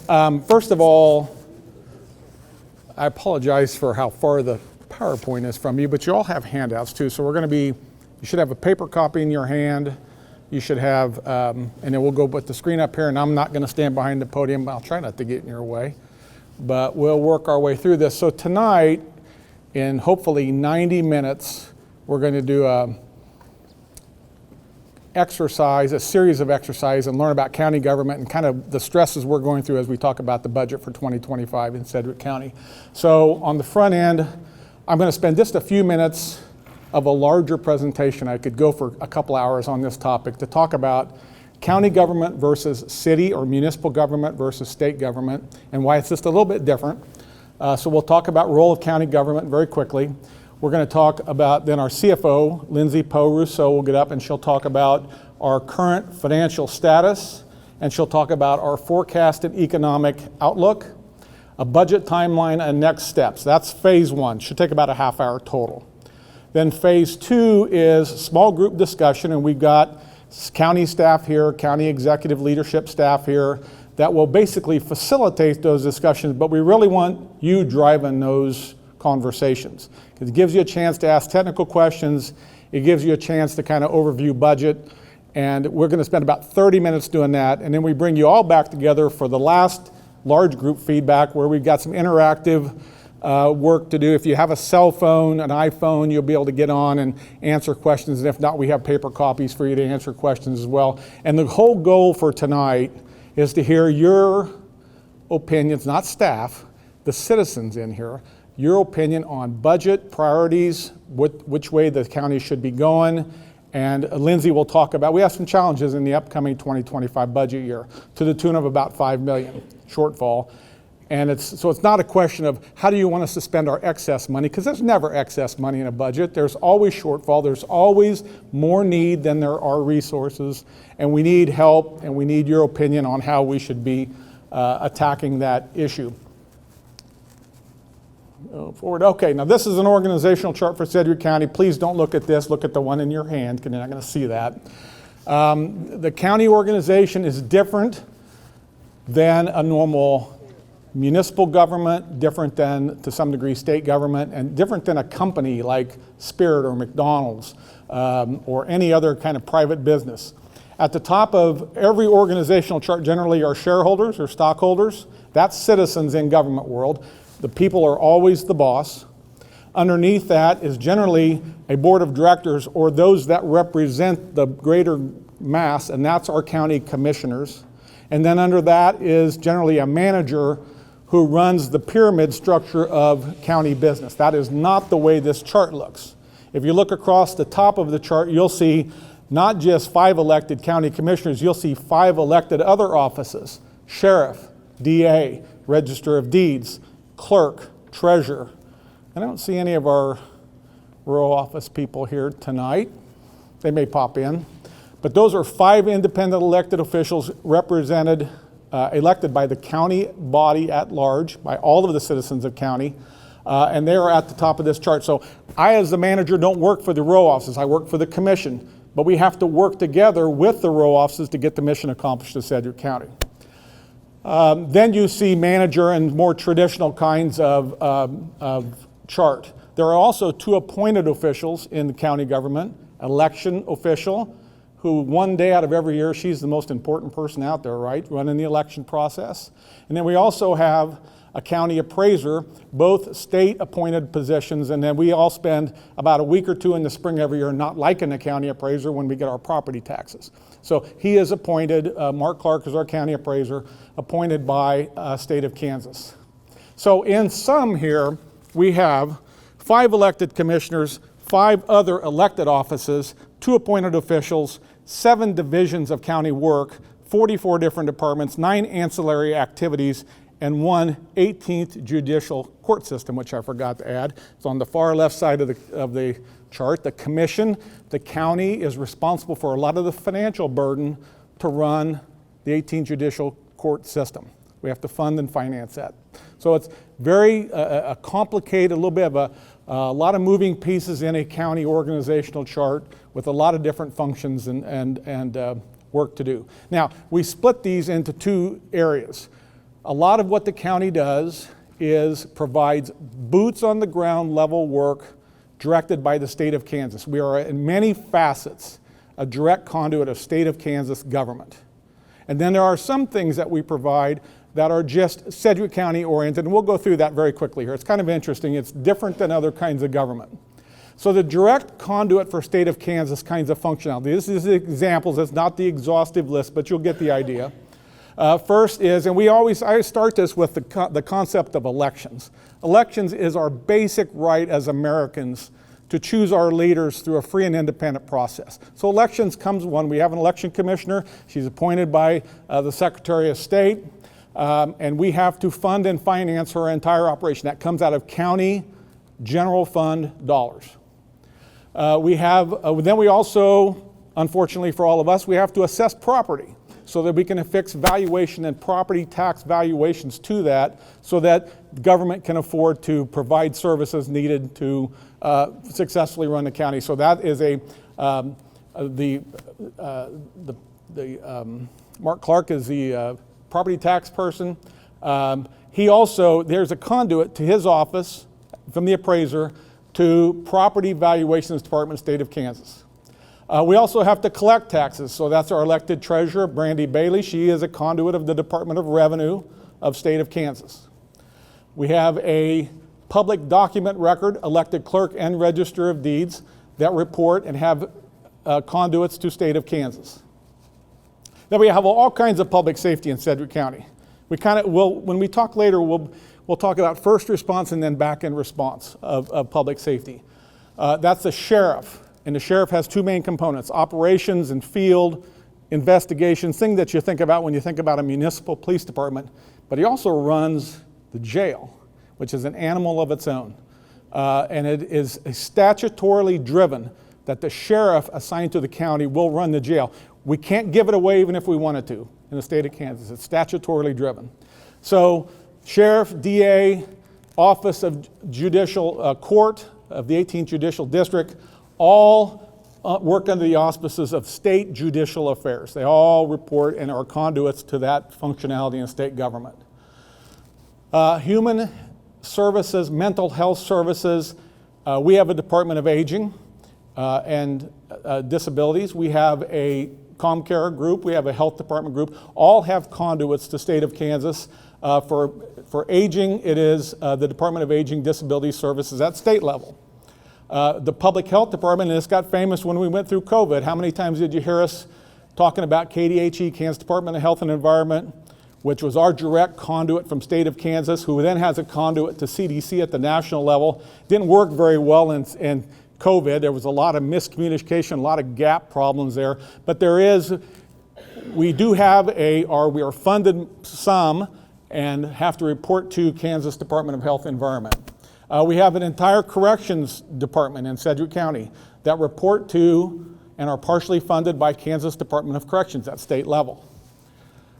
First of all, I apologize for how far the PowerPoint is from you, but you all have handouts too. So you should have a paper copy in your hand. You should have, and then we'll go put the screen up here, and I'm not going to stand behind the podium. I'll try not to get in your way, but we'll work our way through this. So tonight, in hopefully 90 minutes, we're going to do a series of exercises and learn about county government and kind of the stresses we're going through as we talk about the budget for 2025 in Sedgwick County. So on the front end, I'm going to spend just a few minutes of a larger presentation. I could go for a couple hours on this topic to talk about county government versus city or municipal government versus state government and why it's just a little bit different. So we'll talk about role of county government very quickly. We're going to talk about then our CFO, Lindsay Poe-Rousseau, will get up and she'll talk about our current financial status, and she'll talk about our forecasted economic outlook, a budget timeline, and next steps. That's phase one. Should take about a half hour total. Then phase two is small group discussion, and we've got county staff here, county executive leadership staff here that will basically facilitate those discussions, but we really want you driving those conversations. It gives you a chance to ask technical questions. It gives you a chance to kind of overview budget. And we're going to spend about 30 minutes doing that. And then we bring you all back together for the last large group feedback where we've got some interactive work to do. If you have a cell phone, an iPhone, you'll be able to get on and answer questions. And if not, we have paper copies for you to answer questions as well. And the whole goal for tonight is to hear your opinions, not staff, the citizens in here, your opinion on budget, priorities, which way the county should be going. And Lindsay will talk about, we have some challenges in the upcoming 2025 budget year to the tune of about $5 million shortfall. And so it's not a question of how do you want us to spend our excess money, because there's never excess money in a budget. There's always shortfall. There's always more need than there are resources. And we need help, and we need your opinion on how we should be attacking that issue. Forward. Okay, now this is an organizational chart for Sedgwick County. Please don't look at this. Look at the one in your hand, because you're not going to see that. The county organization is different than a normal municipal government, different than, to some degree, state government, and different than a company like Spirit or McDonald's or any other kind of private business. At the top of every organizational chart generally are shareholders or stockholders. That's citizens in government world. The people are always the boss. Underneath that is generally a board of directors or those that represent the greater mass, and that's our county commissioners. And then under that is generally a manager who runs the pyramid structure of county business. That is not the way this chart looks. If you look across the top of the chart, you'll see not just 5 elected county commissioners, you'll see 5 elected other offices: sheriff, DA, register of deeds, clerk, treasurer. I don't see any of our rural office people here tonight. They may pop in. But those are 5 independent elected officials elected by the county body at large, by all of the citizens of county, and they are at the top of this chart. So I, as the manager, don't work for the row offices. I work for the commission. But we have to work together with the row offices to get the mission accomplished in Sedgwick County. Then you see manager and more traditional kinds of chart. There are also 2 appointed officials in the county government: election official, who one day out of every year, she's the most important person out there, right, running the election process. And then we also have a county appraiser, both state appointed positions, and then we all spend about a week or 2 in the spring every year not liking the county appraiser when we get our property taxes. So he is appointed, Mark Clark is our county appraiser, appointed by state of Kansas. So in sum here, we have 5 elected commissioners, 5 other elected offices, 2 appointed officials, 7 divisions of county work, 44 different departments, 9 ancillary activities, and 1 18th judicial court system, which I forgot to add. It's on the far left side of the chart. The commission, the county is responsible for a lot of the financial burden to run the 18th judicial court system. We have to fund and finance that. So it's very complicated, a little bit of a lot of moving pieces in a county organizational chart with a lot of different functions and work to do. Now, we split these into 2 areas. A lot of what the county does is provides boots on the ground level work directed by the state of Kansas. We are in many facets a direct conduit of state of Kansas government. And then there are some things that we provide that are just Sedgwick County oriented, and we'll go through that very quickly here. It's kind of interesting. It's different than other kinds of government. So the direct conduit for state of Kansas kinds of functionality. This is examples. It's not the exhaustive list, but you'll get the idea. First is, and I start this with the concept of elections. Elections is our basic right as Americans to choose our leaders through a free and independent process. So elections comes one. We have an election commissioner. She's appointed by the Secretary of State, and we have to fund and finance her entire operation. That comes out of county general fund dollars. Then we also, unfortunately for all of us, we have to assess property, so that we can affix valuation and property tax valuations to that, so that government can afford to provide services needed to successfully run the county. So that is Mark Clark is the property tax person. There's a conduit to his office from the appraiser to Property Valuations Department, State of Kansas. We also have to collect taxes, so that's our elected treasurer, Brandy Bailey. She is a conduit of the Department of Revenue of State of Kansas. We have a public document record, elected clerk and register of deeds that report and have conduits to State of Kansas. Then we have all kinds of public safety in Sedgwick County. When we talk later, we'll talk about first response and then back-end response of public safety. That's the sheriff. And the sheriff has two main components: operations and field investigations, thing that you think about when you think about a municipal police department. But he also runs the jail, which is an animal of its own. And it is statutorily driven that the sheriff assigned to the county will run the jail. We can't give it away even if we wanted to in the state of Kansas. It's statutorily driven. So sheriff, DA, Office of Judicial Court of the 18th Judicial District, all work under the auspices of state judicial affairs. They all report and are conduits to that functionality in state government. Human services, mental health services, we have a Department of Aging and Disabilities. We have a ComCare group. We have a health department group. All have conduits to state of Kansas. For aging, it is the Department of Aging Disability Services at state level. The public health department, and this got famous when we went through COVID. How many times did you hear us talking about KDHE, Kansas Department of Health and Environment, which was our direct conduit from state of Kansas, who then has a conduit to CDC at the national level. Didn't work very well in COVID. There was a lot of miscommunication, a lot of gap problems there. But we are funded some and have to report to Kansas Department of Health and Environment. We have an entire corrections department in Sedgwick County that report to and are partially funded by Kansas Department of Corrections at state level.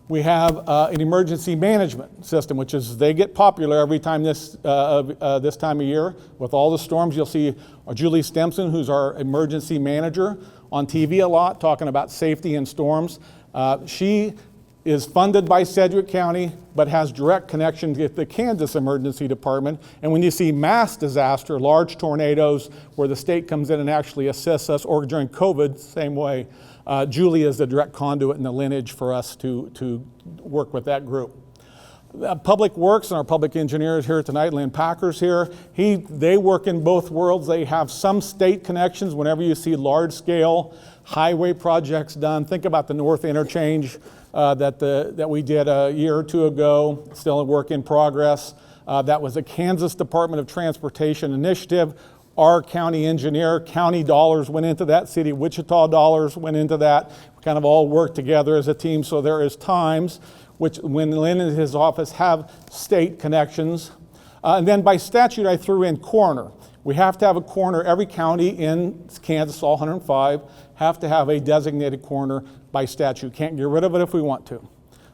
We have an emergency management system, which is, they get popular every time this time of year. With all the storms, you'll see Julie Stimson, who's our emergency manager, on TV a lot, talking about safety in storms. She is funded by Sedgwick County, but has direct connection with the Kansas Emergency Department. And when you see mass disaster, large tornadoes, where the state comes in and actually assists us, or during COVID, same way, Julie is the direct conduit and the lineage for us to work with that group. Public Works and our public engineers here tonight, Lynn Packer's here. They work in both worlds. They have some state connections. Whenever you see large-scale highway projects done, think about the North Interchange that we did a year or two ago, still a work in progress. That was a Kansas Department of Transportation initiative. Our county engineer, county dollars went into that, city of Wichita dollars went into that. We kind of all worked together as a team, so there is times when Lynn and his office have state connections. And then by statute, I threw in coroner. We have to have a coroner. Every county in Kansas, all 105, have to have a designated coroner by statute. Can't get rid of it if we want to.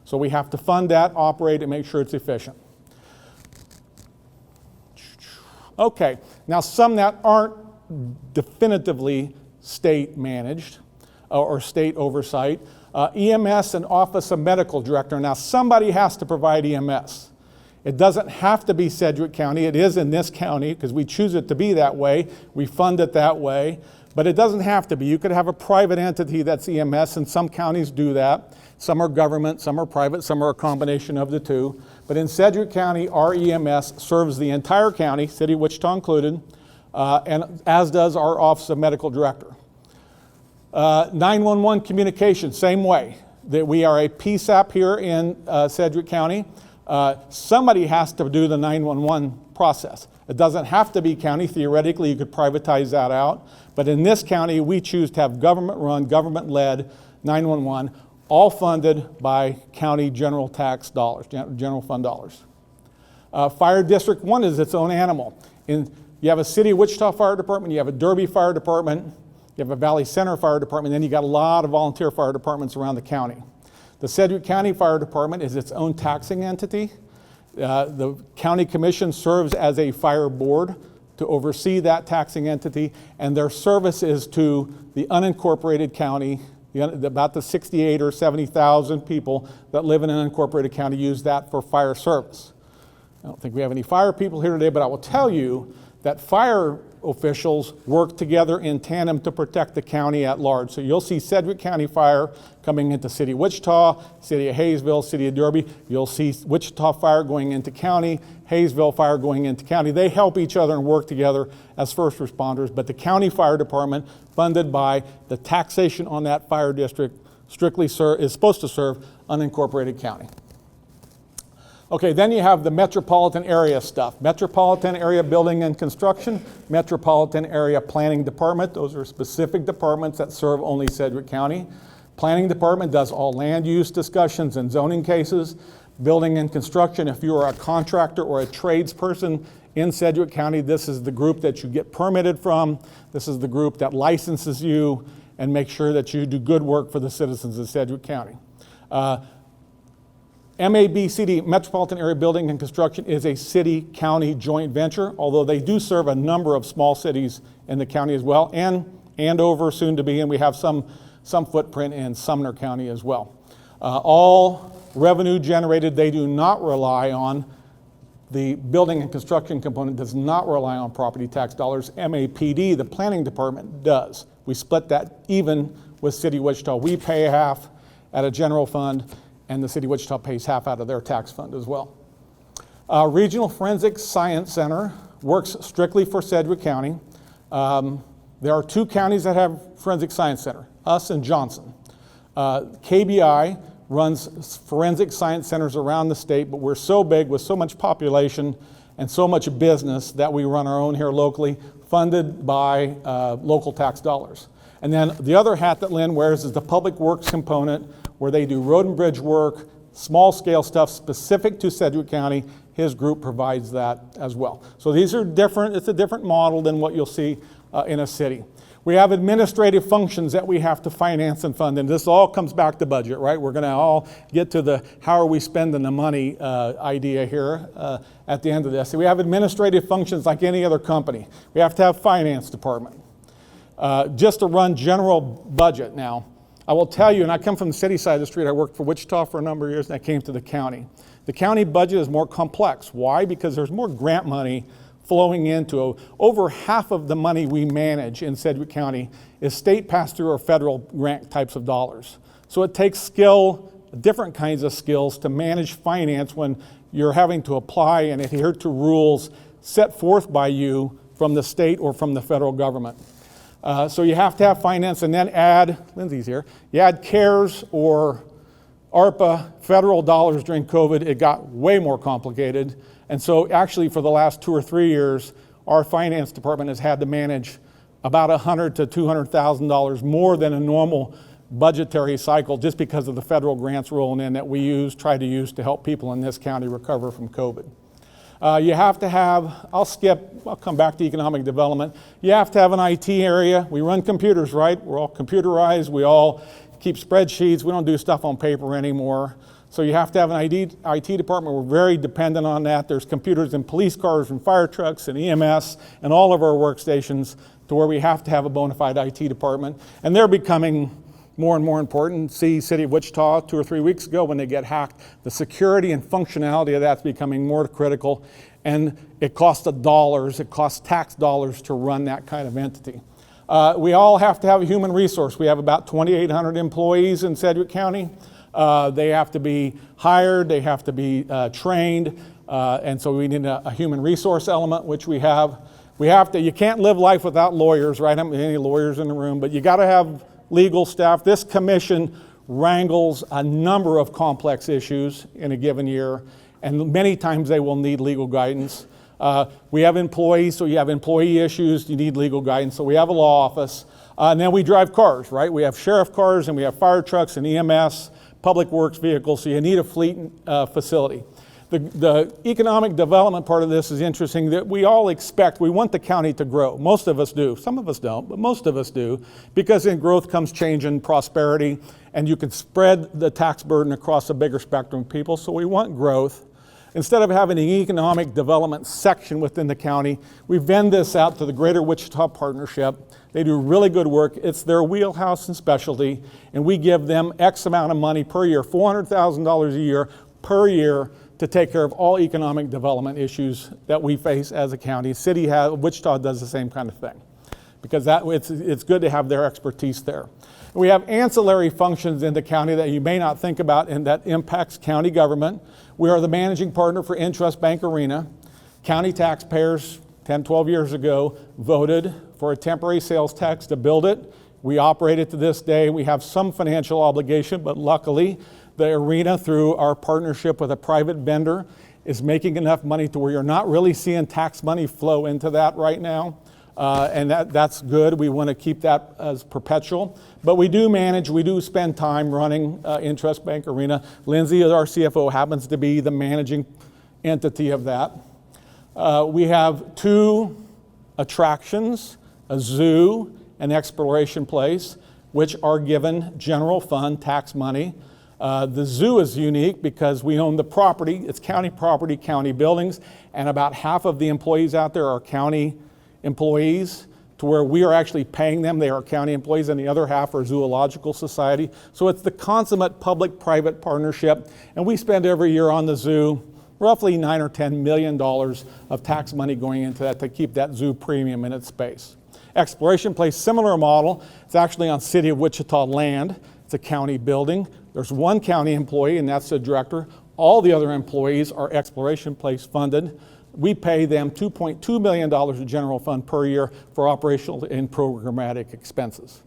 So we have to fund that, operate, and make sure it's efficient. Okay, now some that aren't definitively state managed or state oversight. EMS and Office of Medical Director. Now, somebody has to provide EMS. It doesn't have to be Sedgwick County. It is in this county because we choose it to be that way. We fund it that way. But it doesn't have to be. You could have a private entity that's EMS, and some counties do that. Some are government, some are private, some are a combination of the two. But in Sedgwick County, our EMS serves the entire county, City of Wichita included, and as does our Office of Medical Director. 911 communication, same way. That we are a PSAP here in Sedgwick County. Somebody has to do the 911 process. It doesn't have to be county. Theoretically, you could privatize that out. But in this county, we choose to have government-run, government-led 911, all funded by county general tax dollars, general fund dollars. Fire District 1 is its own animal. You have a City of Wichita Fire Department, you have a Derby Fire Department, you have a Valley Center Fire Department, then you got a lot of volunteer fire departments around the county. The Sedgwick County Fire Department is its own taxing entity. The county commission serves as a fire board to oversee that taxing entity, and their service is to the unincorporated county. About the 68 or 70,000 people that live in an unincorporated county use that for fire service. I don't think we have any fire people here today, but I will tell you that fire officials work together in tandem to protect the county at large. So you'll see Sedgwick County Fire coming into City of Wichita, City of Hayesville, City of Derby. You'll see Wichita Fire going into county, Hayesville Fire going into county. They help each other and work together as first responders, but the county fire department, funded by the taxation on that fire district, strictly is supposed to serve unincorporated county. Okay, then you have the metropolitan area stuff. Metropolitan area building and construction, metropolitan area planning department. Those are specific departments that serve only Sedgwick County. Planning department does all land use discussions and zoning cases. Building and construction, if you are a contractor or a tradesperson in Sedgwick County, this is the group that you get permitted from. This is the group that licenses you and makes sure that you do good work for the citizens of Sedgwick County. MABCD, Metropolitan Area Building and Construction, is a city-county joint venture, although they do serve a number of small cities in the county as well, and over soon to be, and we have some footprint in Sumner County as well. All revenue generated, they do not rely on, the building and construction component does not rely on property tax dollars. MAPD, the planning department, does. We split that even with City of Wichita. We pay half at a general fund, and the City of Wichita pays half out of their tax fund as well. Regional Forensic Science Center works strictly for Sedgwick County. There are two counties that have Forensic Science Center, us and Johnson. KBI runs forensic science centers around the state, but we're so big with so much population and so much business that we run our own here locally, funded by local tax dollars. And then the other hat that Lynn wears is the public works component, where they do road and bridge work, small scale stuff specific to Sedgwick County. His group provides that as well. So these are different, it's a different model than what you'll see in a city. We have administrative functions that we have to finance and fund, and this all comes back to budget, right? We're gonna all get to the how are we spending the money idea here at the end of this. So we have administrative functions like any other company. We have to have finance department. Just to run general budget now, I will tell you, and I come from the city side of the street, I worked for Wichita for a number of years, and I came to the county. The county budget is more complex. Why? Because there's more grant money flowing into over half of the money we manage in Sedgwick County is state pass-through or federal grant types of dollars. So it takes skill, different kinds of skills to manage finance when you're having to apply and adhere to rules set forth by you from the state or from the federal government. So you have to have finance and then add, Lindsay's here, you add CARES or ARPA federal dollars during COVID, it got way more complicated. And so actually for the last 2 or 3 years, our finance department has had to manage about $100,000 to $200,000 more than a normal budgetary cycle just because of the federal grants rolling in that we try to use to help people in this county recover from COVID. You have to have, I'll come back to economic development. You have to have an IT area. We run computers, right? We're all computerized. We all keep spreadsheets. We don't do stuff on paper anymore. So you have to have an IT department. We're very dependent on that. There's computers in police cars and fire trucks and EMS and all of our workstations to where we have to have a bona fide IT department. And they're becoming more and more important. See City of Wichita 2 or 3 weeks ago when they get hacked. The security and functionality of that's becoming more critical, and it costs dollars, it costs tax dollars to run that kind of entity. We all have to have a human resource. We have about 2,800 employees in Sedgwick County. They have to be hired, they have to be trained, and so we need a human resource element, which we have. You can't live life without lawyers, right? I don't have any lawyers in the room, but you got to have legal staff. This commission wrangles a number of complex issues in a given year, and many times they will need legal guidance. We have employees, so you have employee issues, you need legal guidance. So we have a law office, and then we drive cars, right? We have sheriff cars, and we have fire trucks and EMS, public works vehicles, so you need a fleet facility. The economic development part of this is interesting, that we all expect, we want the county to grow. Most of us do. Some of us don't, but most of us do, because in growth comes change and prosperity, and you can spread the tax burden across a bigger spectrum of people, so we want growth. Instead of having an economic development section within the county, we vend this out to the Greater Wichita Partnership. They do really good work. It's their wheelhouse and specialty, and we give them X amount of money per year, $400,000 a year per year, to take care of all economic development issues that we face as a county. Wichita does the same kind of thing, because it's good to have their expertise there. We have ancillary functions in the county that you may not think about, and that impacts county government. We are the managing partner for Intrust Bank Arena. County taxpayers 10, 12 years ago voted for a temporary sales tax to build it. We operate it to this day. We have some financial obligation, but luckily the arena, through our partnership with a private vendor, is making enough money to where you're not really seeing tax money flow into that right now. And that's good. We want to keep that as perpetual. But we do spend time running Intrust Bank Arena. Lindsay, our CFO, happens to be the managing entity of that. We have 2 attractions, a zoo and exploration place, which are given general fund tax money. The zoo is unique because we own the property. It's county property, county buildings, and about half of the employees out there are county employees, to where we are actually paying them. They are county employees, and the other half are Zoological Society. So it's the consummate public-private partnership, and we spend every year on the zoo roughly $9 or $10 million of tax money going into that to keep that zoo premium in its space. Exploration Place, similar model. It's actually on City of Wichita land. It's a county building. There's one county employee, and that's the director. All the other employees are Exploration Place funded. We pay them $2.2 million of general fund per year for operational and programmatic expenses.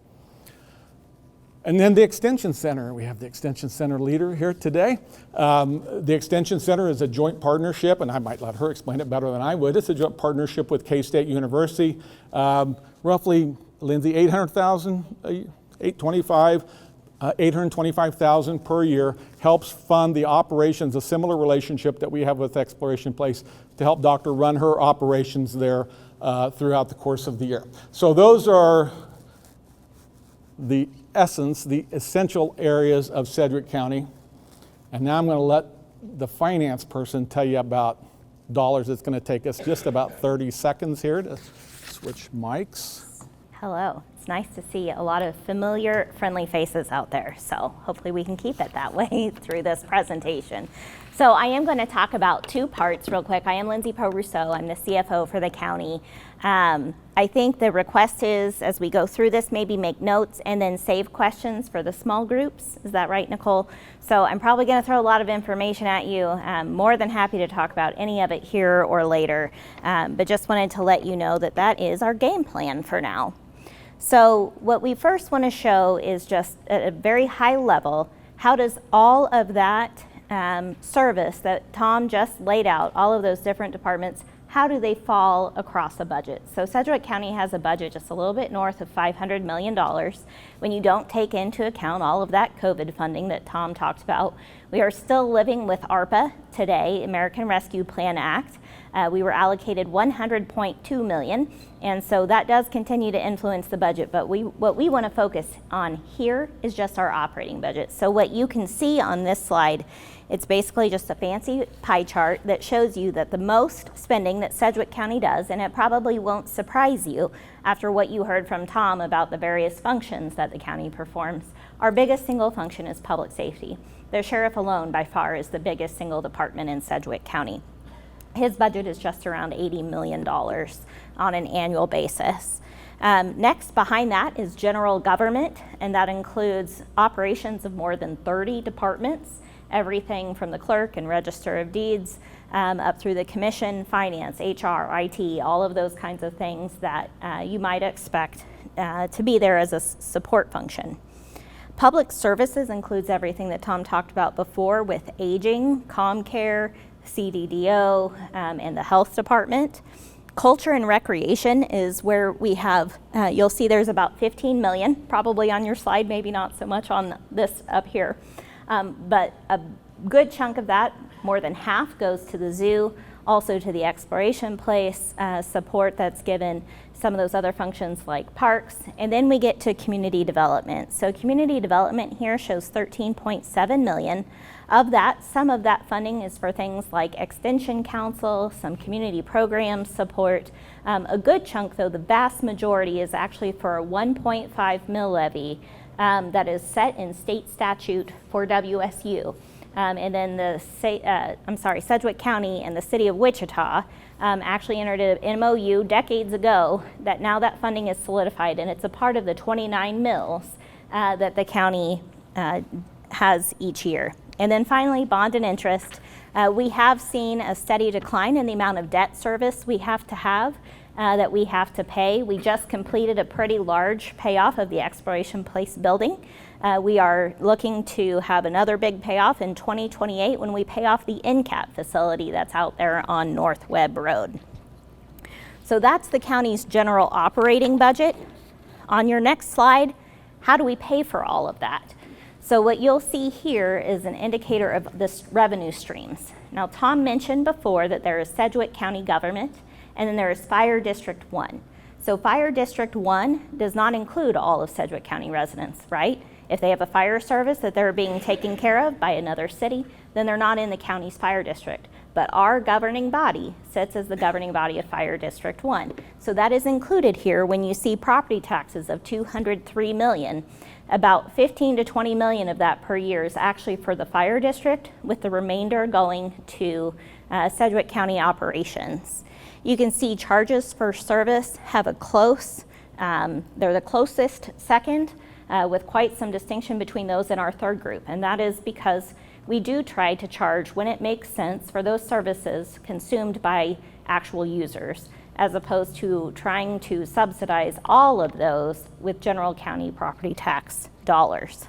And then the Extension Center. We have the Extension Center leader here today. The Extension Center is a joint partnership, and I might let her explain it better than I would. It's a joint partnership with K-State University. Roughly, Lindsay, $825,000 per year helps fund the operations, a similar relationship that we have with Exploration Place, to help Doctor run her operations there throughout the course of the year. So those are the essential areas of Sedgwick County. And now I'm going to let the finance person tell you about dollars. It's going to take us just about 30 seconds here to switch mics. Hello. It's nice to see a lot of familiar, friendly faces out there. So hopefully we can keep it that way through this presentation. So I am going to talk about 2 parts real quick. I am Lindsay Poe-Rousseau. I'm the CFO for the county. I think the request is, as we go through this, maybe make notes and then save questions for the small groups. Is that right, Nicole? So I'm probably going to throw a lot of information at you. I'm more than happy to talk about any of it here or later, but just wanted to let you know that that is our game plan for now. So what we first want to show is just at a very high level, how does all of that service that Tom just laid out, all of those different departments, how do they fall across a budget? So Sedgwick County has a budget just a little bit north of $500 million. When you don't take into account all of that COVID funding that Tom talked about, we are still living with ARPA today, American Rescue Plan Act. We were allocated $100.2 million, and so that does continue to influence the budget, but what we want to focus on here is just our operating budget. So what you can see on this slide, it's basically just a fancy pie chart that shows you that the most spending that Sedgwick County does, and it probably won't surprise you after what you heard from Tom about the various functions that the county performs, Our biggest single function is public safety. The sheriff alone, by far, is the biggest single department in Sedgwick County. His budget is just around $80 million on an annual basis. Next, behind that is general government, and that includes operations of more than 30 departments, everything from the clerk and register of deeds up through the commission, finance, HR, IT, all of those kinds of things that you might expect to be there as a support function. Public services includes everything that Tom talked about before with aging, ComCare, CDDO, and the health department. Culture and recreation is where we have, you'll see there's about 15 million, probably on your slide, maybe not so much on this up here. But a good chunk of that, more than half, goes to the zoo, also to the exploration place, support that's given, some of those other functions like parks, and then we get to community development. So community development here shows 13.7 million. Of that, some of that funding is for things like extension council, some community program support. A good chunk, though, the vast majority, is actually for a 1.5 mill levy that is set in state statute for WSU. And then Sedgwick County and the city of Wichita actually entered an MOU decades ago that now that funding is solidified, and it's a part of the 29 mills that the county has each year. And then finally, bond and interest. We have seen a steady decline in the amount of debt service we have to have, that we have to pay. We just completed a pretty large payoff of the Exploration Place building. We are looking to have another big payoff in 2028 when we pay off the NCAP facility that's out there on North Webb Road. So that's the county's general operating budget. On your next slide, how do we pay for all of that? So what you'll see here is an indicator of the revenue streams. Now, Tom mentioned before that there is Sedgwick County government, and then there is Fire District 1. So Fire District 1 does not include all of Sedgwick County residents, right? If they have a fire service that they're being taken care of by another city, then they're not in the county's fire district. But our governing body sits as the governing body of Fire District 1. So that is included here when you see property taxes of $203 million. About 15 to 20 million of that per year is actually for the fire district, with the remainder going to Sedgwick County operations. You can see charges for service have a close, they're the closest second, with quite some distinction between those in our third group. And that is because we do try to charge when it makes sense for those services consumed by actual users, as opposed to trying to subsidize all of those with general county property tax dollars.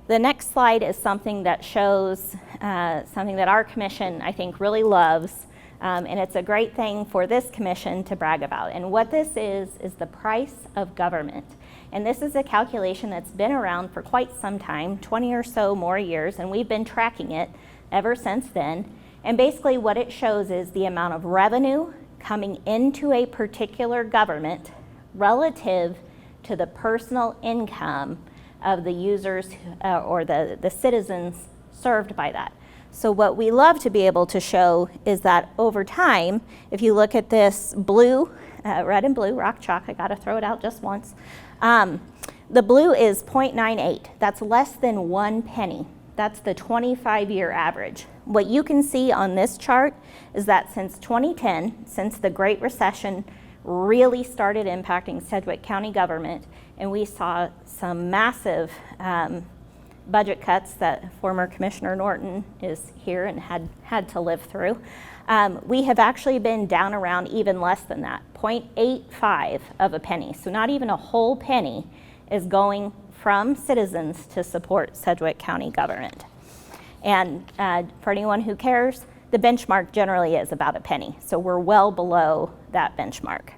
The next slide is something that shows something that our commission, I think, really loves, and it's a great thing for this commission to brag about. And what this is the price of government. And this is a calculation that's been around for quite some time, 20 or so more years, and we've been tracking it ever since then. And basically what it shows is the amount of revenue coming into a particular government relative to the personal income of the users or the citizens served by that. So what we love to be able to show is that over time, if you look at this blue, red and blue, rock chalk, I gotta throw it out just once. The blue is 0.98, that's less than 1 penny. That's the 25-year average. What you can see on this chart is that since 2010, since the Great Recession really started impacting Sedgwick County government, and we saw some massive budget cuts that former Commissioner Norton is here and had to live through, we have actually been down around even less than that, 0.85 of a penny. So not even a whole penny is going from citizens to support Sedgwick County government. And for anyone who cares, the benchmark generally is about a penny. So we're well below that benchmark.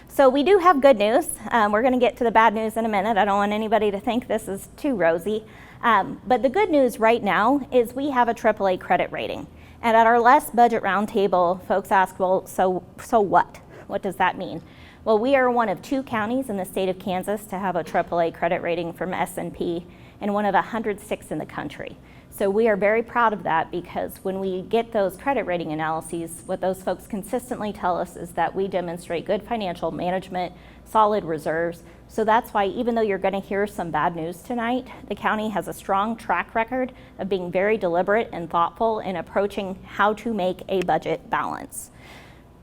So we do have good news. We're gonna get to the bad news in a minute. I don't want anybody to think this is too rosy. But the good news right now is we have a AAA credit rating. And at our last budget roundtable, folks asked, well, so what? What does that mean? Well, we are one of 2 counties in the state of Kansas to have a AAA credit rating from S&P, and one of 106 in the country. So we are very proud of that, because when we get those credit rating analyses, what those folks consistently tell us is that we demonstrate good financial management, solid reserves. So that's why, even though you're going to hear some bad news tonight, the county has a strong track record of being very deliberate and thoughtful in approaching how to make a budget balance.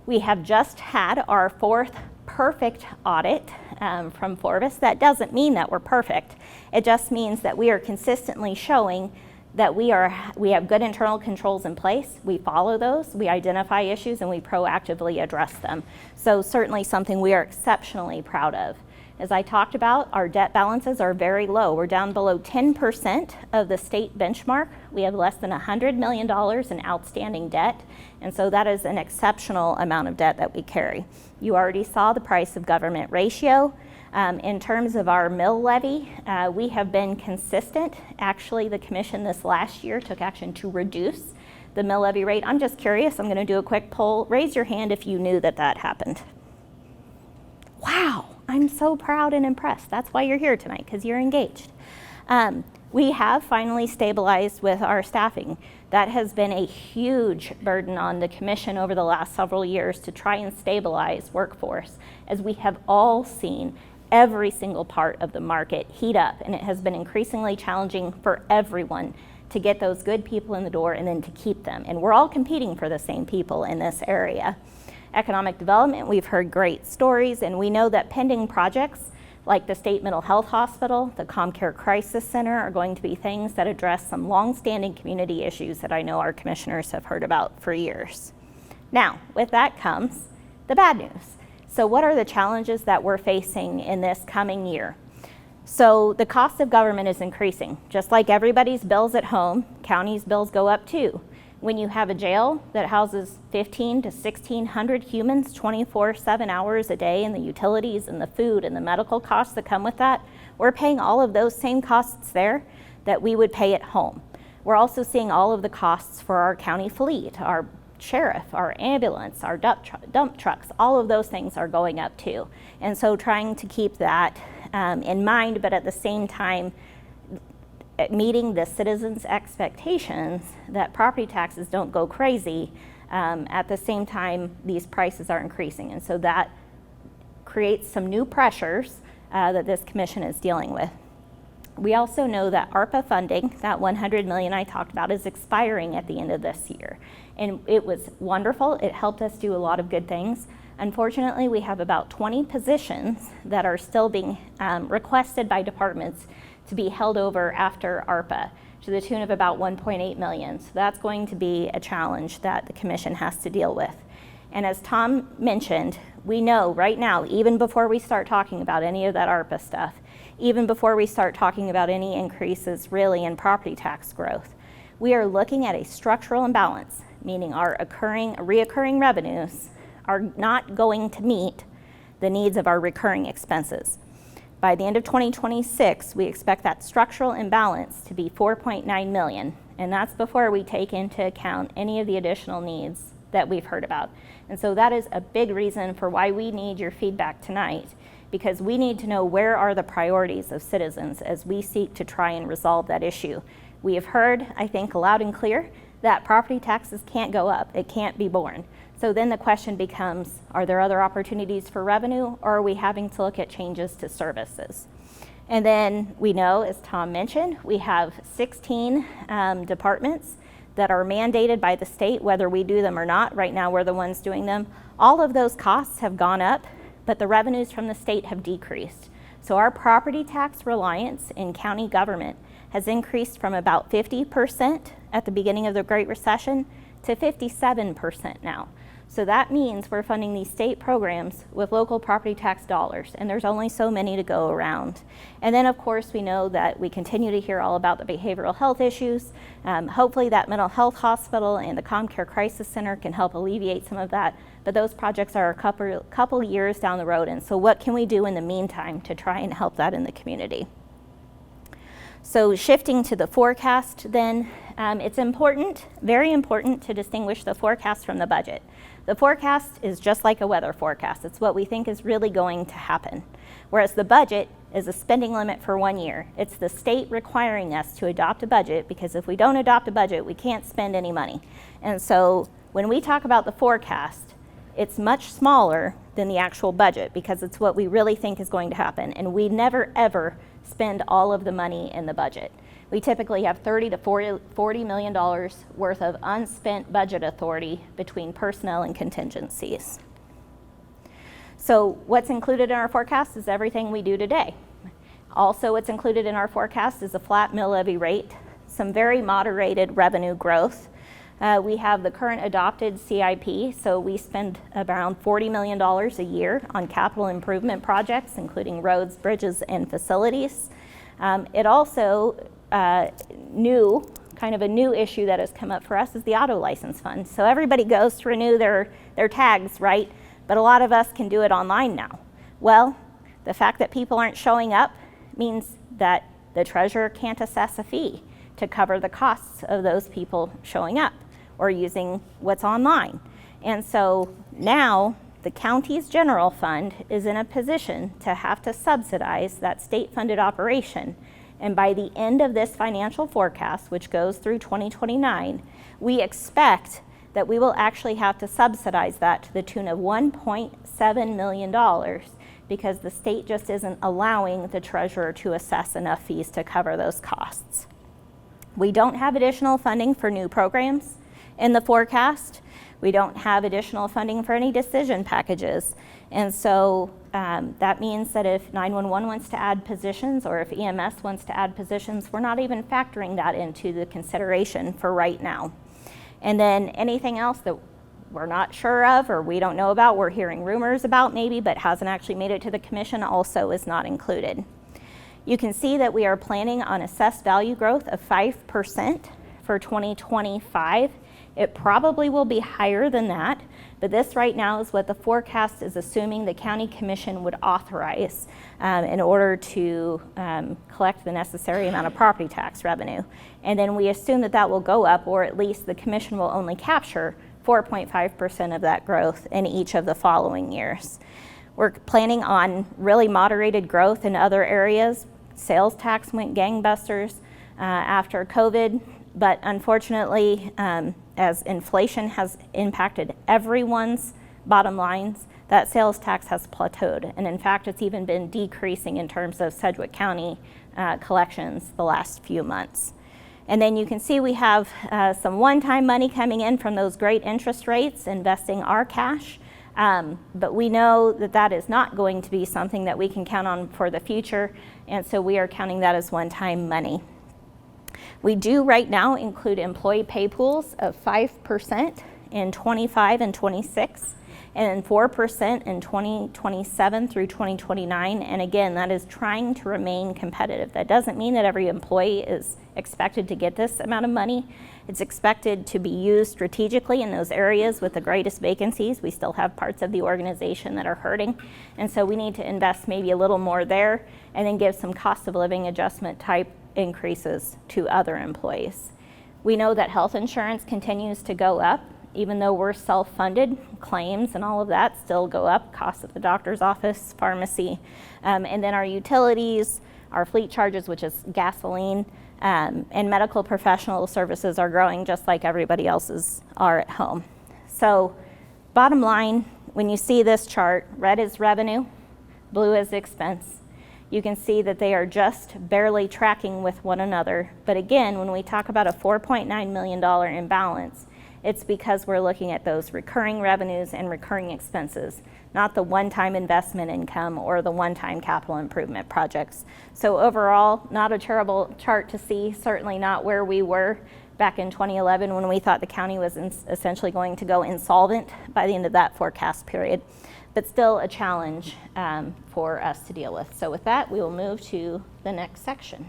We have just had our 4th perfect audit from Forbes. That doesn't mean that we're perfect. It just means that we are consistently showing that we have good internal controls in place. We follow those, we identify issues, and we proactively address them. So certainly something we are exceptionally proud of. As I talked about, our debt balances are very low. We're down below 10% of the state benchmark. We have less than $100 million in outstanding debt, and so that is an exceptional amount of debt that we carry. You already saw the price of government ratio. In terms of our mill levy, we have been consistent. Actually, the commission this last year took action to reduce the mill levy rate. I'm just curious, I'm going to do a quick poll. Raise your hand if you knew that that happened. Wow, I'm so proud and impressed. That's why you're here tonight, because you're engaged. We have finally stabilized with our staffing. That has been a huge burden on the commission over the last several years to try and stabilize workforce, as we have all seen every single part of the market heat up, and it has been increasingly challenging for everyone to get those good people in the door and then to keep them. And we're all competing for the same people in this area. Economic development, we've heard great stories, and we know that pending projects like the State Mental Health Hospital, the ComCare Crisis Center, are going to be things that address some long-standing community issues that I know our commissioners have heard about for years. Now, with that comes the bad news. So what are the challenges that we're facing in this coming year? So the cost of government is increasing. Just like everybody's bills at home, county's bills go up too. When you have a jail that houses 1,500 to 1,600 humans 24/7 hours a day, and the utilities and the food and the medical costs that come with that, we're paying all of those same costs there that we would pay at home. We're also seeing all of the costs for our county fleet, our sheriff, our ambulance, our dump trucks, all of those things are going up too. And so trying to keep that in mind, but at the same time, meeting the citizens' expectations that property taxes don't go crazy. At the same time, these prices are increasing. And so that creates some new pressures that this commission is dealing with. We also know that ARPA funding, that $100 million I talked about, is expiring at the end of this year. And it was wonderful. It helped us do a lot of good things. Unfortunately, we have about 20 positions that are still being requested by departments to be held over after ARPA, to the tune of about $1.8 million. So that's going to be a challenge that the commission has to deal with. And as Tom mentioned, we know right now, even before we start talking about any of that ARPA stuff, even before we start talking about any increases really in property tax growth, we are looking at a structural imbalance, meaning our reoccurring revenues are not going to meet the needs of our recurring expenses. By the end of 2026, we expect that structural imbalance to be $4.9 million, and that's before we take into account any of the additional needs that we've heard about. And so that is a big reason for why we need your feedback tonight, because we need to know where are the priorities of citizens as we seek to try and resolve that issue. We have heard, I think, loud and clear that property taxes can't go up, it can't be borne. So then the question becomes, are there other opportunities for revenue, or are we having to look at changes to services? And then we know, as Tom mentioned, we have 16 departments that are mandated by the state, whether we do them or not. Right now, we're the ones doing them. All of those costs have gone up, but the revenues from the state have decreased. So our property tax reliance in county government has increased from about 50% at the beginning of the Great Recession to 57% now. So that means we're funding these state programs with local property tax dollars, and there's only so many to go around. And then, of course, we know that we continue to hear all about the behavioral health issues. Hopefully that mental health hospital and the ComCare Crisis Center can help alleviate some of that, but those projects are a couple years down the road, and so what can we do in the meantime to try and help that in the community? So shifting to the forecast then, it's important, very important, to distinguish the forecast from the budget. The forecast is just like a weather forecast. It's what we think is really going to happen. whereas the budget is a spending limit for 1 year. It's the state requiring us to adopt a budget, because if we don't adopt a budget, we can't spend any money. And so when we talk about the forecast, it's much smaller than the actual budget, because it's what we really think is going to happen. And we never, ever spend all of the money in the budget. We typically have $30 to $40 million worth of unspent budget authority between personnel and contingencies. So what's included in our forecast is everything we do today. Also, what's included in our forecast is a flat mill levy rate, some very moderated revenue growth. We have the current adopted CIP, so we spend around $40 million a year on capital improvement projects, including roads, bridges, and facilities. It also, kind of a new issue that has come up for us is the auto license fund. So everybody goes to renew their tags, right? But a lot of us can do it online now. Well, the fact that people aren't showing up means that the treasurer can't assess a fee to cover the costs of those people showing up or using what's online. And so now the county's general fund is in a position to have to subsidize that state-funded operation. And by the end of this financial forecast, which goes through 2029, we expect that we will actually have to subsidize that to the tune of $1.7 million, because the state just isn't allowing the treasurer to assess enough fees to cover those costs. We don't have additional funding for new programs in the forecast. We don't have additional funding for any decision packages. And so that means that if 911 wants to add positions, or if EMS wants to add positions, we're not even factoring that into the consideration for right now. And then anything else that we're not sure of or we don't know about, we're hearing rumors about maybe, but hasn't actually made it to the commission, also is not included. You can see that we are planning on assessed value growth of 5% for 2025. It probably will be higher than that, but this right now is what the forecast is assuming the county commission would authorize in order to collect the necessary amount of property tax revenue. And then we assume that that will go up, or at least the commission will only capture 4.5% of that growth in each of the following years. We're planning on really moderated growth in other areas. Sales tax went gangbusters after COVID, but unfortunately, as inflation has impacted everyone's bottom lines, that sales tax has plateaued. And in fact, it's even been decreasing in terms of Sedgwick County collections the last few months. And then you can see we have some one-time money coming in from those great interest rates, investing our cash. But we know that that is not going to be something that we can count on for the future. And so we are counting that as one-time money. We do right now include employee pay pools of 5% in 25 and 26, and 4% in 2027 through 2029. And again, that is trying to remain competitive. That doesn't mean that every employee is expected to get this amount of money. It's expected to be used strategically in those areas with the greatest vacancies. We still have parts of the organization that are hurting. And so we need to invest maybe a little more there, and then give some cost of living adjustment type increases to other employees. We know that health insurance continues to go up, even though we're self-funded. Claims and all of that still go up, costs at the doctor's office, pharmacy, and then our utilities, our fleet charges, which is gasoline, and medical professional services are growing just like everybody else's are at home. So bottom line, when you see this chart, red is revenue, blue is expense. You can see that they are just barely tracking with one another. But again, when we talk about a $4.9 million imbalance, it's because we're looking at those recurring revenues and recurring expenses, not the one-time investment income or the one-time capital improvement projects. So overall, not a terrible chart to see, certainly not where we were back in 2011 when we thought the county was essentially going to go insolvent by the end of that forecast period. But still a challenge for us to deal with. So with that, we will move to the next section.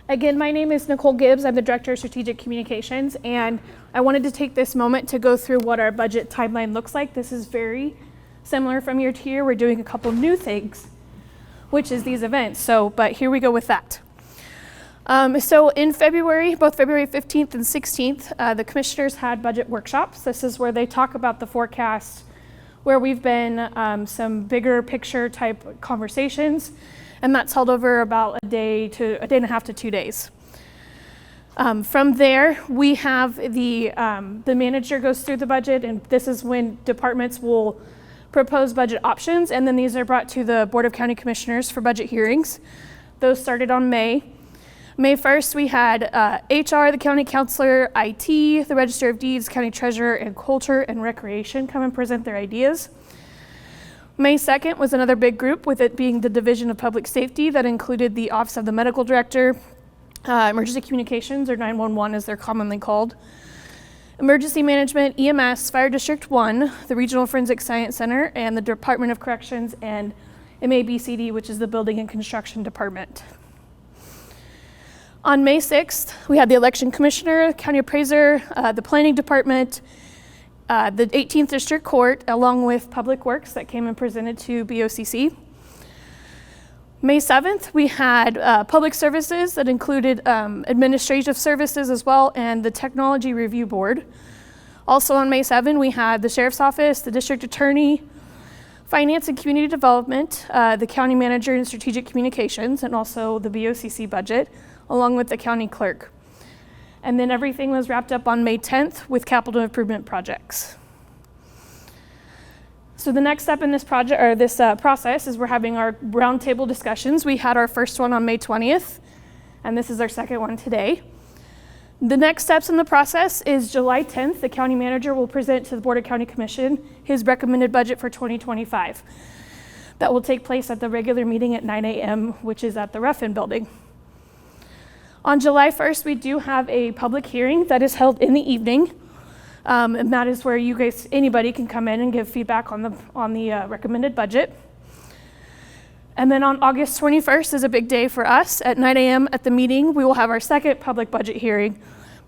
Again, my name is Nicole Gibbs. I'm the Director of Strategic Communications, and I wanted to take this moment to go through what our budget timeline looks like. This is very similar from year to year. We're doing a couple new things, which is these events. But here we go with that. So in February, both February 15th and 16th, the commissioners had budget workshops. This is where they talk about the forecast, where we've been some bigger picture type conversations, and that's held over about a day and a half to 2 days. From there, we have the manager goes through the budget, and this is when departments will propose budget options, and then these are brought to the Board of County Commissioners for budget hearings. Those started on May 1st, we had HR, the county counselor, IT, the Register of Deeds, county treasurer, and culture and recreation come and present their ideas. May 2nd was another big group, with it being the Division of Public Safety that included the Office of the Medical Director, Emergency Communications, or 911 as they're commonly called, Emergency Management, EMS, Fire District 1, the Regional Forensic Science Center, and the Department of Corrections, and MABCD, which is the Building and Construction Department. On May 6th, we had the Election Commissioner, County Appraiser, the Planning Department, the 18th District Court, along with Public Works that came and presented to BOCC. May 7th, we had Public Services that included administrative services as well, and the Technology Review Board. Also on May 7th, we had the Sheriff's Office, the District Attorney, Finance and Community Development, the County Manager and Strategic Communications, and also the BOCC budget, along with the County Clerk. And then everything was wrapped up on May 10th with capital improvement projects. So the next step in this project, or this process, is we're having our roundtable discussions. We had our first one on May 20th, and this is our second one today. The next steps in the process is July 10th, the county manager will present to the Board of County Commission his recommended budget for 2025. That will take place at the regular meeting at 9 a.m., which is at the Ruffin Building. On July 1st, we do have a public hearing that is held in the evening. And that is where you guys, anybody can come in and give feedback on the recommended budget. And then on August 21st is a big day for us. At 9 a.m. at the meeting, we will have our second public budget hearing,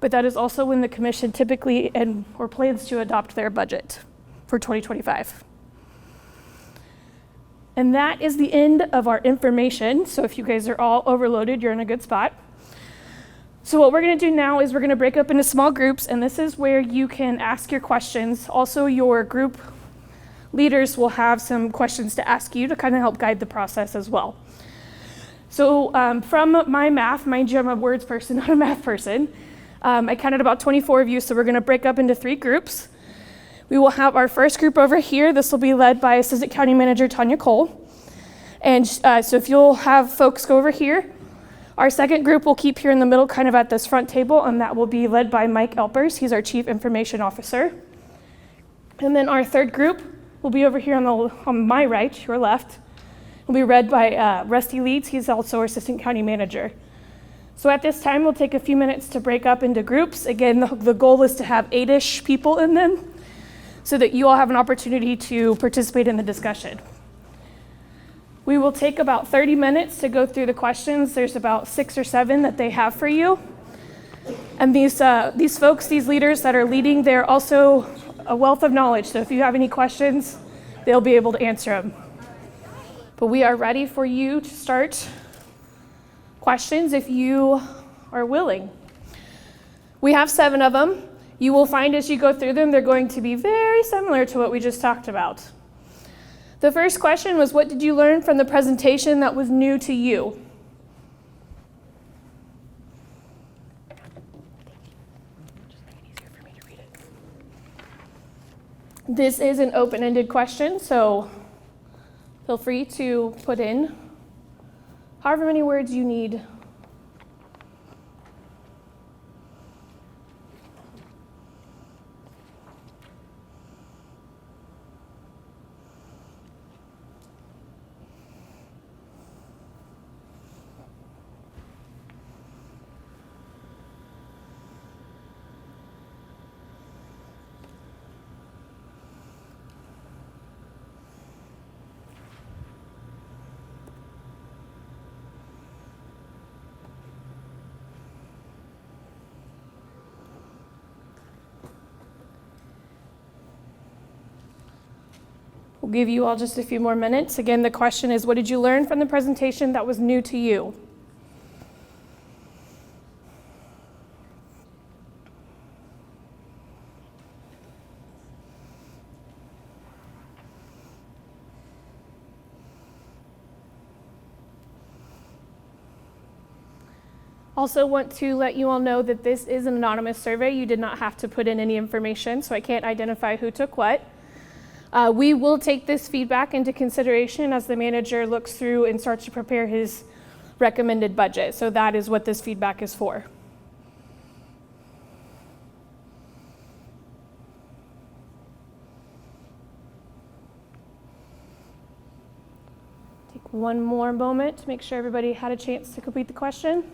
but that is also when the commission typically or plans to adopt their budget for 2025. And that is the end of our information. So if you guys are all overloaded, you're in a good spot. So what we're going to do now is we're going to break up into small groups, and this is where you can ask your questions. Also, your group leaders will have some questions to ask you to kind of help guide the process as well. So from my math, mind you, I'm a words person, not a math person. I counted about 24 of you, so we're going to break up into 3 groups. We will have our first group over here. This will be led by Assistant County Manager Tanya Cole. And so if you'll have folks go over here. Our second group will keep here in the middle, kind of at this front table, and that will be led by Mike Elpers. He's our Chief Information Officer. And then our third group will be over here on my right, your left. Will be led by Rusty Leeds. He's also our Assistant County Manager. So at this time, we'll take a few minutes to break up into groups. Again, the goal is to have 8-ish people in them so that you all have an opportunity to participate in the discussion. We will take about 30 minutes to go through the questions. There's about 6 or 7 that they have for you. And these folks, these leaders that are leading, they're also a wealth of knowledge. So if you have any questions, they'll be able to answer them. But we are ready for you to start questions if you are willing. We have 7 of them. You will find as you go through them, they're going to be very similar to what we just talked about. The first question was, what did you learn from the presentation that was new to you? This is an open-ended question, so feel free to put in however many words you need. We'll give you all just a few more minutes. Again, the question is, what did you learn from the presentation that was new to you? Also want to let you all know that this is an anonymous survey. You did not have to put in any information, so I can't identify who took what. We will take this feedback into consideration as the manager looks through and starts to prepare his recommended budget. So that is what this feedback is for. Take one more moment to make sure everybody had a chance to complete the question.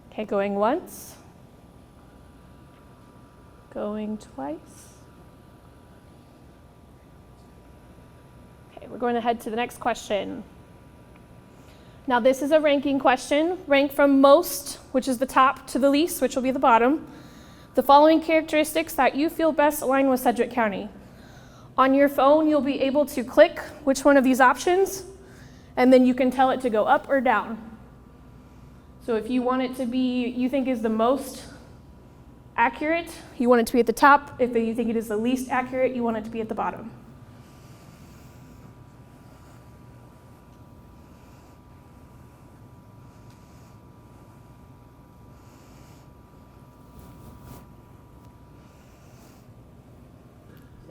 Okay, going once, going twice. Okay, we're going to head to the next question. Now this is a ranking question. Rank from most, which is the top, to the least, which will be the bottom, the following characteristics that you feel best align with Sedgwick County. On your phone, you'll be able to click which one of these options, and then you can tell it to go up or down. So if you want it to be, you think is the most accurate, you want it to be at the top. If you think it is the least accurate, you want it to be at the bottom.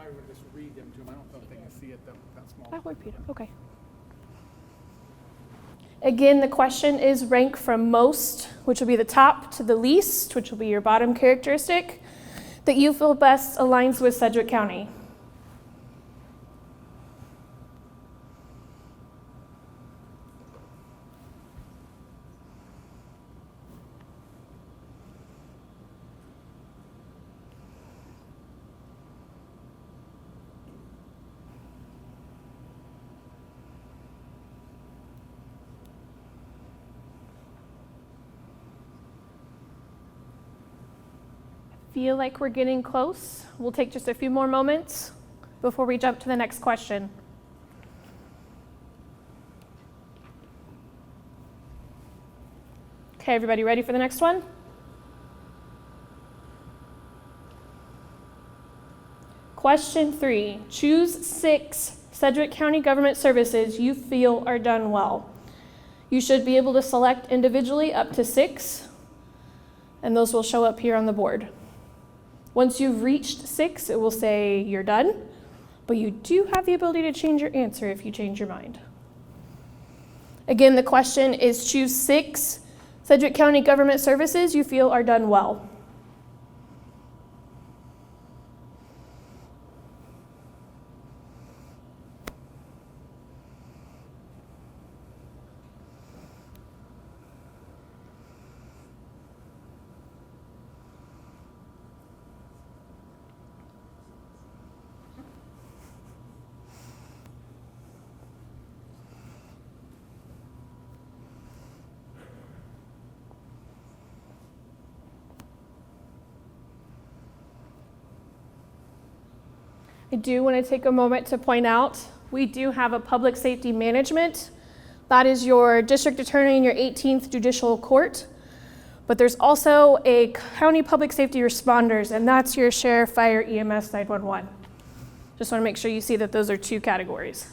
I would just read them to them. I don't know if they can see it that small. That would be, okay. Again, the question is rank from most, which will be the top, to the least, which will be your bottom characteristic, that you feel best aligns with Sedgwick County. Feel like we're getting close. We'll take just a few more moments before we jump to the next question. Okay, everybody ready for the next one? Question 3. Choose 6 Sedgwick County government services you feel are done well. You should be able to select individually up to 6, and those will show up here on the board. Once you've reached 6, it will say you're done, but you do have the ability to change your answer if you change your mind. Again, the question is choose 6 Sedgwick County government services you feel are done well. I do want to take a moment to point out, we do have a public safety management. That is your district attorney and your 18th judicial court. But there's also a county public safety responders, and that's your sheriff, fire, EMS, 911. Just want to make sure you see that those are 2 categories.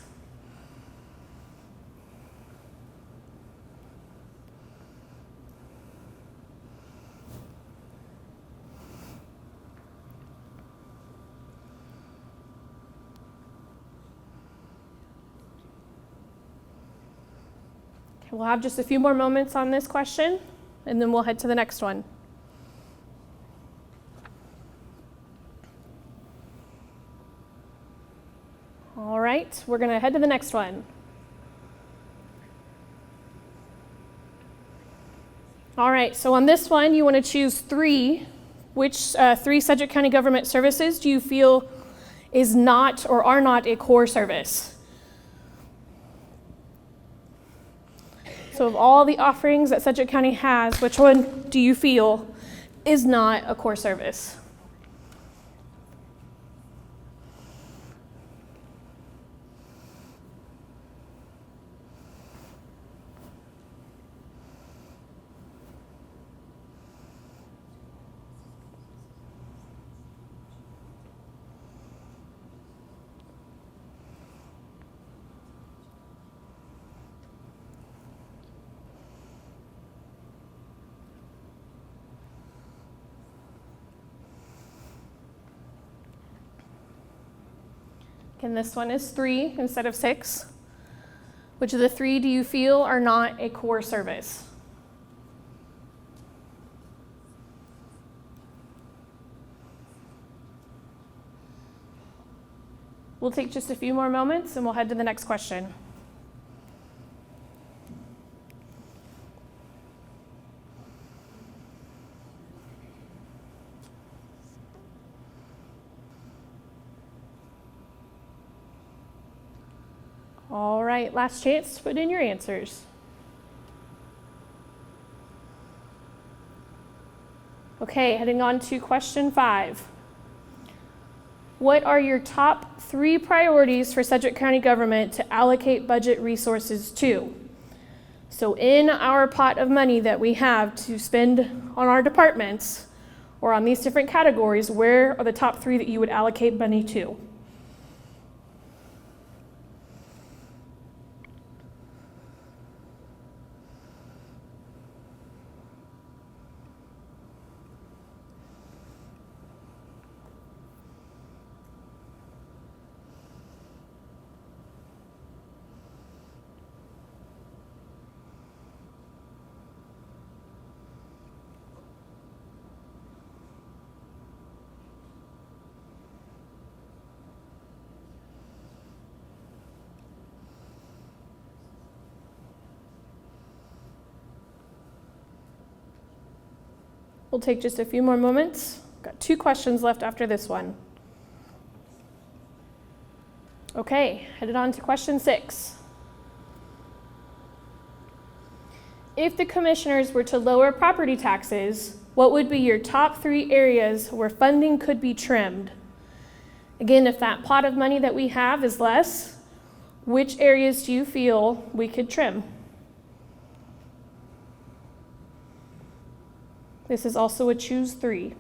We'll have just a few more moments on this question, and then we'll head to the next one. All right, we're going to head to the next one. All right, so on this one, you want to choose 3. Which 3 Sedgwick County government services do you feel is not or are not a core service? So of all the offerings that Sedgwick County has, which one do you feel is not a core service? And this one is 3 instead of 6. Which of the 3 do you feel are not a core service? We'll take just a few more moments and we'll head to the next question. All right, last chance to put in your answers. Okay, heading on to question 5. What are your top 3 priorities for Sedgwick County government to allocate budget resources to? So in our pot of money that we have to spend on our departments or on these different categories, where are the top 3 that you would allocate money to? We'll take just a few more moments. Got 2 questions left after this one. Okay, headed on to question 6. If the commissioners were to lower property taxes, what would be your top 3 areas where funding could be trimmed? Again, if that pot of money that we have is less, which areas do you feel we could trim? This is also a choose 3.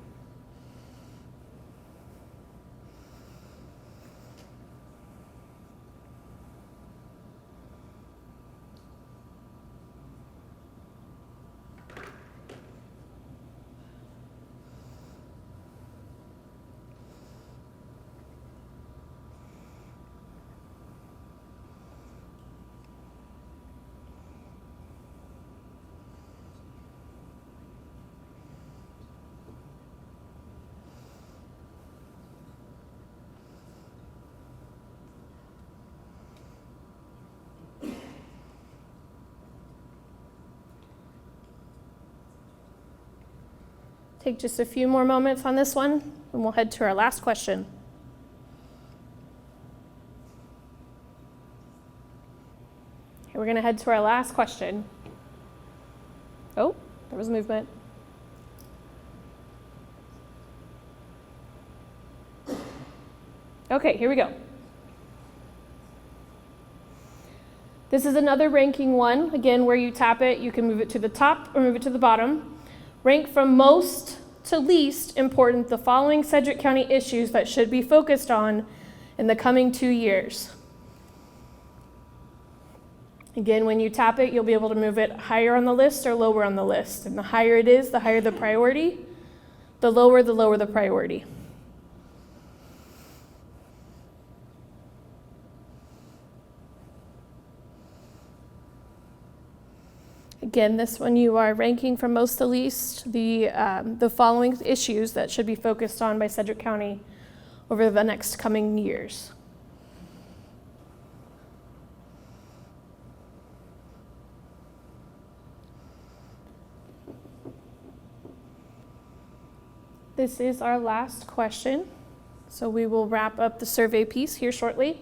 Take just a few more moments on this one, and we'll head to our last question. Okay, we're going to head to our last question. Oh, there was movement. Okay, here we go. This is another ranking one. Again, where you tap it, you can move it to the top or move it to the bottom. Rank from most to least important the following Sedgwick County issues that should be focused on in the coming 2 years. Again, when you tap it, you'll be able to move it higher on the list or lower on the list. And the higher it is, the higher the priority. The lower the priority. Again, this one you are ranking from most to least the following issues that should be focused on by Sedgwick County over the next coming years. This is our last question, so we will wrap up the survey piece here shortly.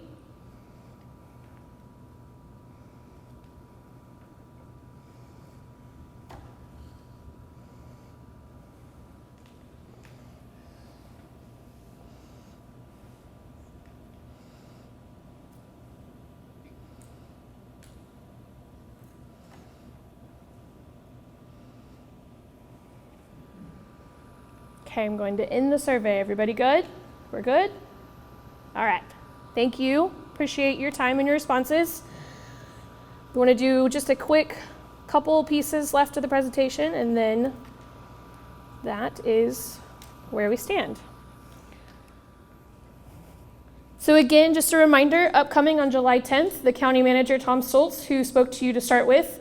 Okay, I'm going to end the survey. Everybody good? We're good? All right. Thank you. Appreciate your time and your responses. We want to do just a quick couple pieces left of the presentation, and then that is where we stand. So again, just a reminder, upcoming on July 10th, the county manager, Tom Stoltz, who spoke to you to start with,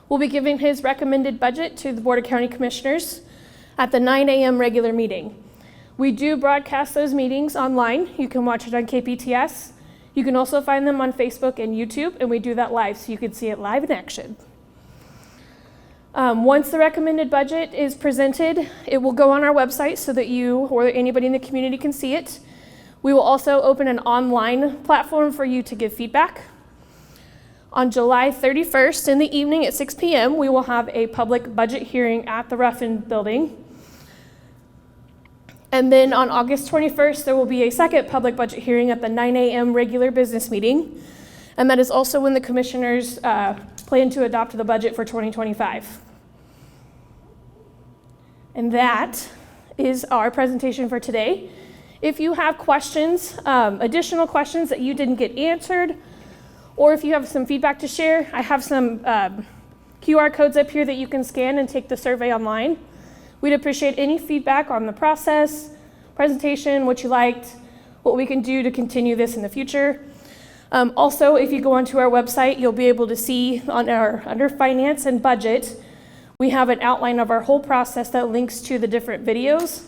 will be giving his recommended budget to the Board of County Commissioners at the 9 a.m. regular meeting. We do broadcast those meetings online. You can watch it on KPTS. You can also find them on Facebook and YouTube, and we do that live so you can see it live in action. Once the recommended budget is presented, it will go on our website so that you or anybody in the community can see it. We will also open an online platform for you to give feedback. On July 31st in the evening at 6 p.m., we will have a public budget hearing at the Ruffin Building. And then on August 21st, there will be a second public budget hearing at the 9 a.m. regular business meeting. And that is also when the commissioners plan to adopt the budget for 2025. And that is our presentation for today. If you have questions, additional questions that you didn't get answered, or if you have some feedback to share, I have some QR codes up here that you can scan and take the survey online. We'd appreciate any feedback on the process, presentation, what you liked, what we can do to continue this in the future. Also, if you go onto our website, you'll be able to see under finance and budget, we have an outline of our whole process that links to the different videos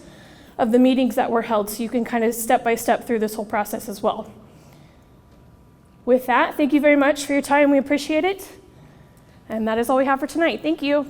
of the meetings that were held, so you can kind of step by step through this whole process as well. With that, thank you very much for your time. We appreciate it. And that is all we have for tonight. Thank you.